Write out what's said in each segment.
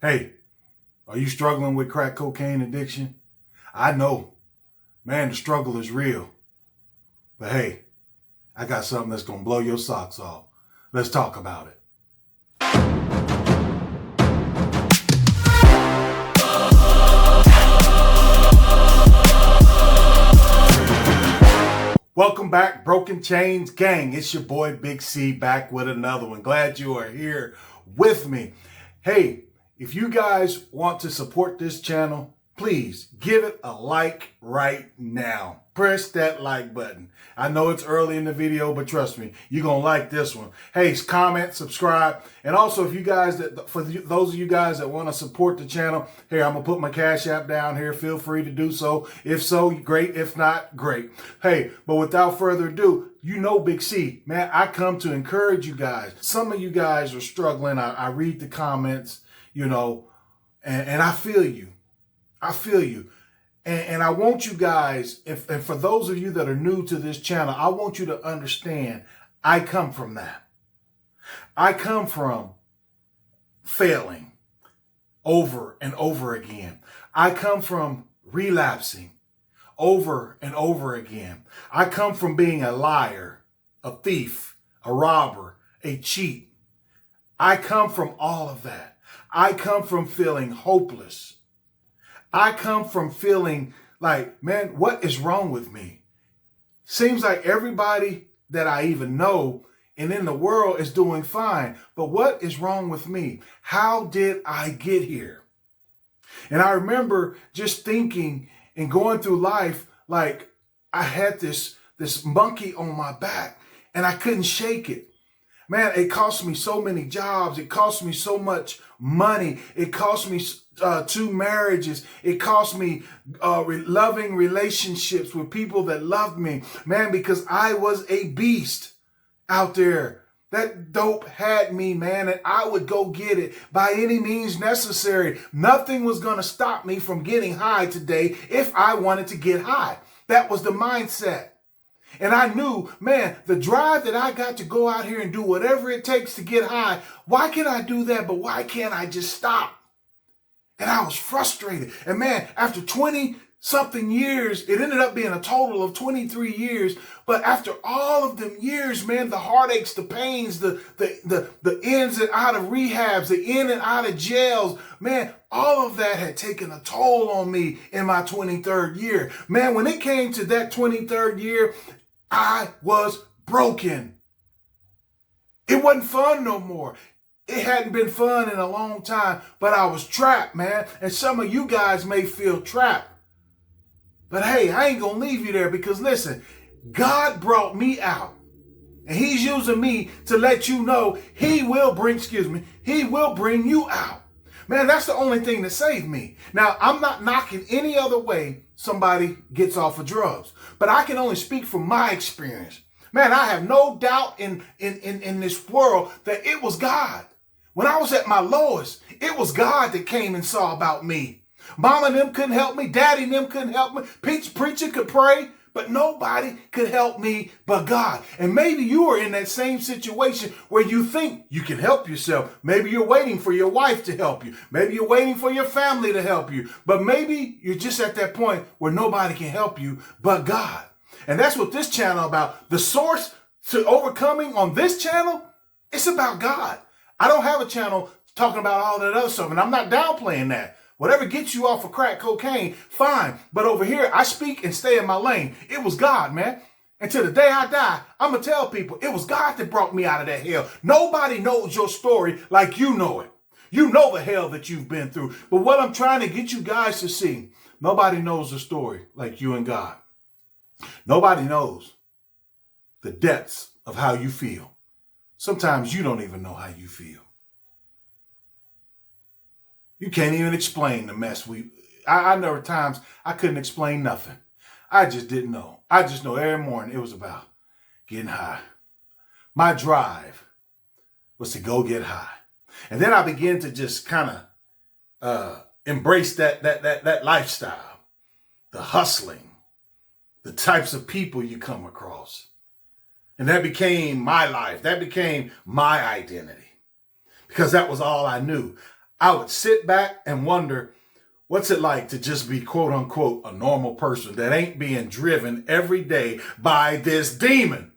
Hey, are you struggling with crack cocaine addiction? I know, man, the struggle is real. But hey, I got something that's going to blow your socks off. Let's talk about it. Welcome back, Broken Chains Gang. It's your boy Big C back with another one. Glad you are here with me. Hey, if you guys want to support this channel, please give it a like right now. Press that like button. I know it's early in the video, but trust me, you're going to like this one. Hey, comment, subscribe. And also, if you guys, for those of you guys that want to support the channel, here, I'm going to put my Cash App down here. Feel free to do so. If so, great. If not, great. Hey, but without further ado, you know Big C, man, I come to encourage you guys. Some of you guys are struggling. I read the comments, and I feel you. I feel you. And I want you guys, and for those of you that are new to this channel, I want you to understand, I come from that. I come from failing over and over again. I come from relapsing over and over again. I come from being a liar, a thief, a robber, a cheat. I come from all of that. I come from feeling hopeless. I come from feeling like, man, what is wrong with me? Seems like everybody that I even know and in the world is doing fine. But what is wrong with me? How did I get here? And I remember just thinking and going through life like I had this monkey on my back and I couldn't shake it. Man, it cost me so many jobs. It cost me so much money. It cost me 2 marriages. It cost me loving relationships with people that loved me. Man, because I was a beast out there. That dope had me, man, and I would go get it by any means necessary. Nothing was going to stop me from getting high today if I wanted to get high. That was the mindset. And I knew, man, the drive that I got to go out here and do whatever it takes to get high, why can I do that, but why can't I just stop? And I was frustrated. And man, after 20-something years, it ended up being a total of 23 years. But after all of them years, man, the heartaches, the pains, the ins and out of rehabs, the in and out of jails, man, all of that had taken a toll on me in my 23rd year. Man, when it came to that 23rd year, I was broken. It wasn't fun no more. It hadn't been fun in a long time, but I was trapped, man. And some of you guys may feel trapped. But hey, I ain't gonna leave you there because listen, God brought me out. And he's using me to let you know he will bring you out. Man, that's the only thing that saved me. Now, I'm not knocking any other way somebody gets off of drugs, but I can only speak from my experience. Man, I have no doubt in this world that it was God. When I was at my lowest, it was God that came and saw about me. Mama and them couldn't help me. Daddy and them couldn't help me. Preacher could pray, but nobody could help me but God. And maybe you are in that same situation where you think you can help yourself. Maybe you're waiting for your wife to help you. Maybe you're waiting for your family to help you. But maybe you're just at that point where nobody can help you but God. And that's what this channel about. The source to overcoming on this channel, it's about God. I don't have a channel talking about all that other stuff, and I'm not downplaying that. Whatever gets you off of crack cocaine, fine. But over here, I speak and stay in my lane. It was God, man. And till the day I die, I'm going to tell people, it was God that brought me out of that hell. Nobody knows your story like you know it. You know the hell that you've been through. But what I'm trying to get you guys to see, nobody knows the story like you and God. Nobody knows the depths of how you feel. Sometimes you don't even know how you feel. You can't even explain the mess I know at times I couldn't explain nothing. I just didn't know. I just know every morning it was about getting high. My drive was to go get high. And then I began to just kind of embrace that lifestyle, the hustling, the types of people you come across. And that became my life. That became my identity because that was all I knew. I would sit back and wonder, what's it like to just be, quote unquote, a normal person that ain't being driven every day by this demon?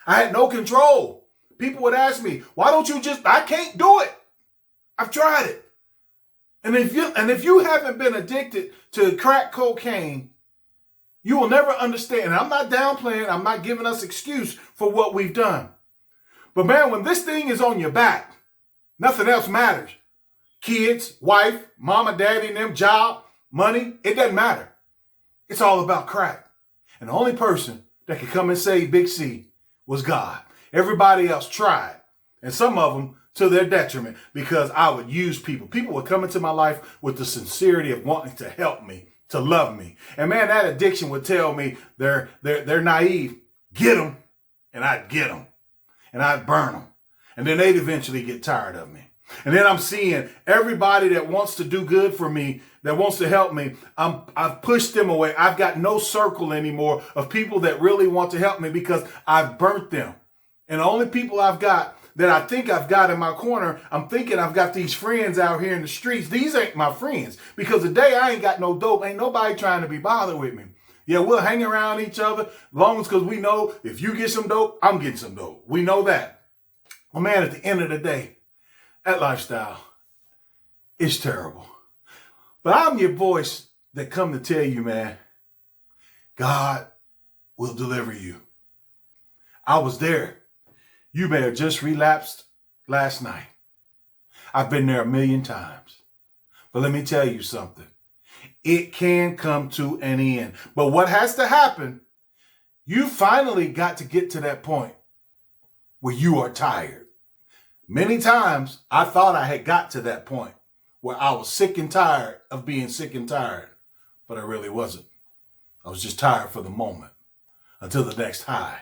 I had no control. People would ask me, why don't you just, I can't do it. I've tried it. And if you haven't been addicted to crack cocaine, you will never understand. And I'm not downplaying, I'm not giving us excuse for what we've done. But man, when this thing is on your back, nothing else matters. Kids, wife, mama, daddy, and them, job, money, it doesn't matter. It's all about crack. And the only person that could come and save Big C was God. Everybody else tried. And some of them to their detriment, because I would use people. People would come into my life with the sincerity of wanting to help me, to love me. And man, that addiction would tell me they're naive. Get them. And I'd get them. And I'd burn them. And then they'd eventually get tired of me. And then I'm seeing everybody that wants to do good for me, that wants to help me, I've pushed them away. I've got no circle anymore of people that really want to help me because I've burnt them. And the only people I've got that I think I've got in my corner, I'm thinking I've got these friends out here in the streets. These ain't my friends, because the day I ain't got no dope, ain't nobody trying to be bothered with me. Yeah, we'll hang around each other, as long as, because we know if you get some dope, I'm getting some dope. We know that. Well, man, at the end of the day, that lifestyle is terrible. But I'm your voice that come to tell you, man, God will deliver you. I was there. You may have just relapsed last night. I've been there 1,000,000 times. But let me tell you something. It can come to an end. But what has to happen, you finally got to get to that point where you are tired. Many times I thought I had got to that point where I was sick and tired of being sick and tired, but I really wasn't. I was just tired for the moment until the next high.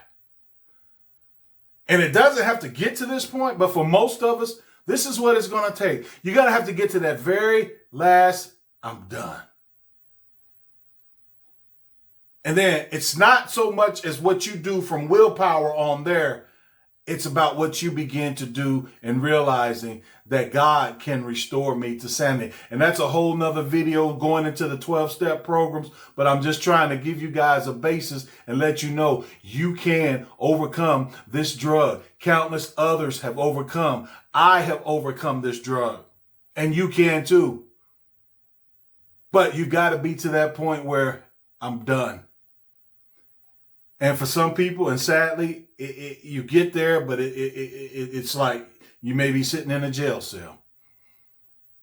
And it doesn't have to get to this point, but for most of us, this is what it's going to take. You got to have to get to that very last, I'm done. And then it's not so much as what you do from willpower on there. It's about what you begin to do and realizing that God can restore me to sanity. And that's a whole nother video going into the 12-step programs. But I'm just trying to give you guys a basis and let you know you can overcome this drug. Countless others have overcome. I have overcome this drug. And you can too. But you've got to be to that point where I'm done. And for some people, and sadly, you get there, but it's like you may be sitting in a jail cell.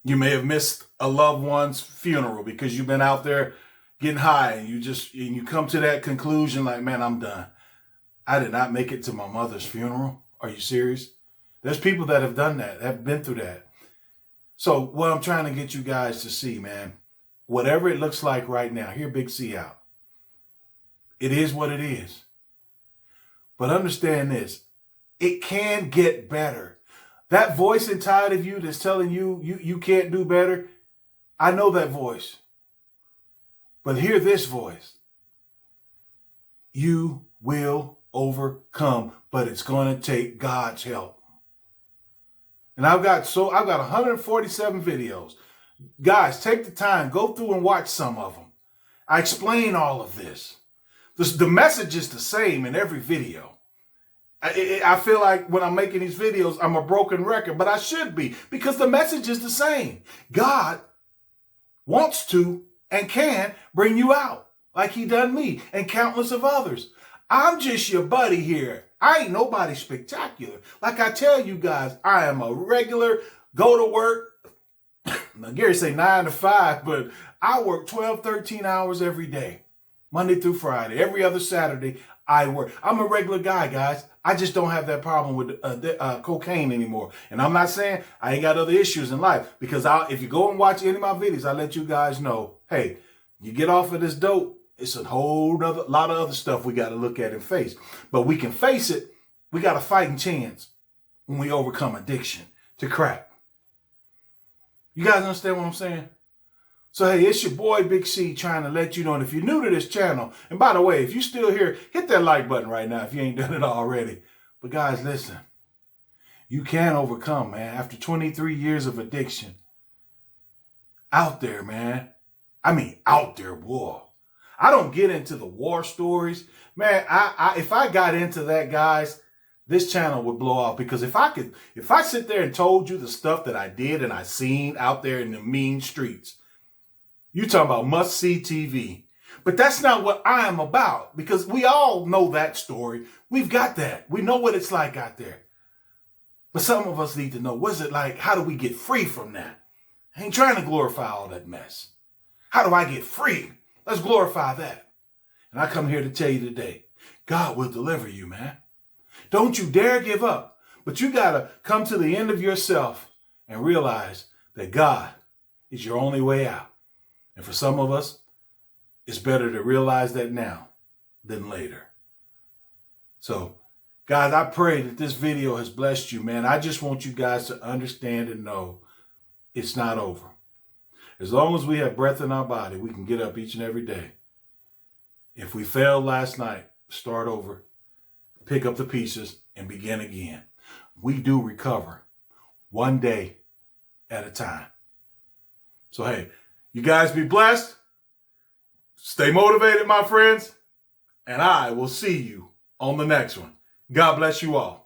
You may have missed a loved one's funeral because you've been out there getting high, and you come to that conclusion like, man, I'm done. I did not make it to my mother's funeral. Are you serious? There's people that have done that, have been through that. So what I'm trying to get you guys to see, man, whatever it looks like right now, hear Big C out. It is what it is. But understand this, it can get better. That voice inside of you that's telling you can't do better, I know that voice. But hear this voice. You will overcome, but it's going to take God's help. And I've got 147 videos. Guys, take the time, go through and watch some of them. I explain all of this. The message is the same in every video. I feel like when I'm making these videos, I'm a broken record, but I should be, because the message is the same. God wants to and can bring you out like he done me and countless of others. I'm just your buddy here. I ain't nobody spectacular. Like I tell you guys, I am a regular, go to work. Now Gary say 9 to 5, but I work 12, 13 hours every day. Monday through Friday. Every other Saturday, I work. I'm a regular guy, guys. I just don't have that problem with cocaine anymore. And I'm not saying I ain't got other issues in life, because if you go and watch any of my videos, I let you guys know, hey, you get off of this dope, it's a whole lot of other stuff we got to look at and face. But we can face it. We got a fighting chance when we overcome addiction to crack. You guys understand what I'm saying? So, hey, it's your boy, Big C, trying to let you know. And if you're new to this channel, and by the way, if you're still here, hit that like button right now if you ain't done it already. But guys, listen, You can overcome, man. After 23 years of addiction, out there, man. I mean, out there, war. I don't get into the war stories, man. If I got into that, guys, this channel would blow off, because if I sit there and told you the stuff that I did and I seen out there in the mean streets, you talking about must-see TV. But that's not what I am about, because we all know that story. We've got that. We know what it's like out there. But some of us need to know, what's it like? How do we get free from that? I ain't trying to glorify all that mess. How do I get free? Let's glorify that. And I come here to tell you today, God will deliver you, man. Don't you dare give up. But you got to come to the end of yourself and realize that God is your only way out. And for some of us, it's better to realize that now than later. So, guys, I pray that this video has blessed you, man. I just want you guys to understand and know it's not over. As long as we have breath in our body, we can get up each and every day. If we failed last night, start over, pick up the pieces, and begin again. We do recover one day at a time. So, hey, you guys be blessed. Stay motivated, my friends. And I will see you on the next one. God bless you all.